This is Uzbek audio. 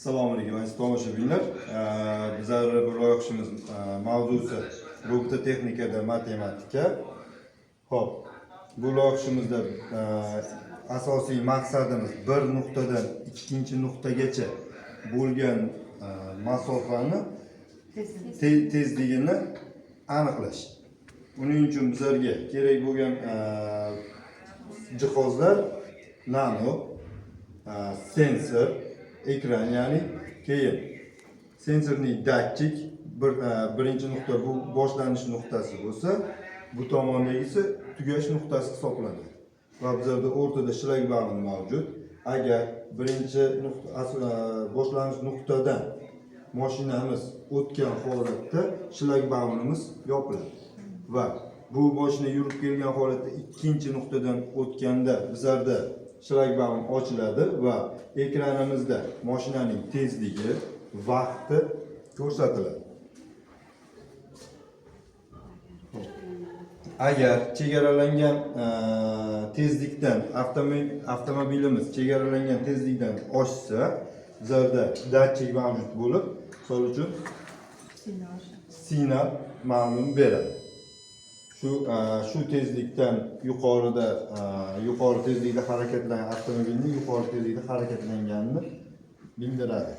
Assalomu alaykum aziz tomoshabinlar. Bizlar bu loyihamiz mavzusi robototexnikada matematika. Xo'p, bu loyihimizda asosiy maqsadimiz bir nuqtadan ikkinchi nuqtagacha bo'lgan masofani tezligini aniqlash. Buning uchun bizlarga kerak bo'lgan jihozlar nano, sensor, ekran, ya'ni keyin sensorning datchik birinchi nuqta bu boshlanish nuqtasi bo'lsa, bu tomondagisi tugash nuqtasi hisoblanadi. Va bizlarda o'rtada shlagbaum mavjud. Agar birinchi boshlanish nuqtadan mashinamiz o'tgan holatda shlagbaumimiz yopiladi va bu mashina yurib kelgan holatda ikkinchi nuqtadan o'tganda bizlarda shlagbaum ochiladi va ekranimizda mashinaning tezligi, vaqti ko'rsatiladi. Agar chegaralangan tezlikdan avtomobilimiz chegaralangan tezlikdan oshsa, bizlarda datchik mavjud bo'lib, misol uchun signal ma'lum beradi. Shu tezlikdan yuqori tezlikda harakatlangan avtomobilning yuqori tezlikda harakatlanganini bildiradi.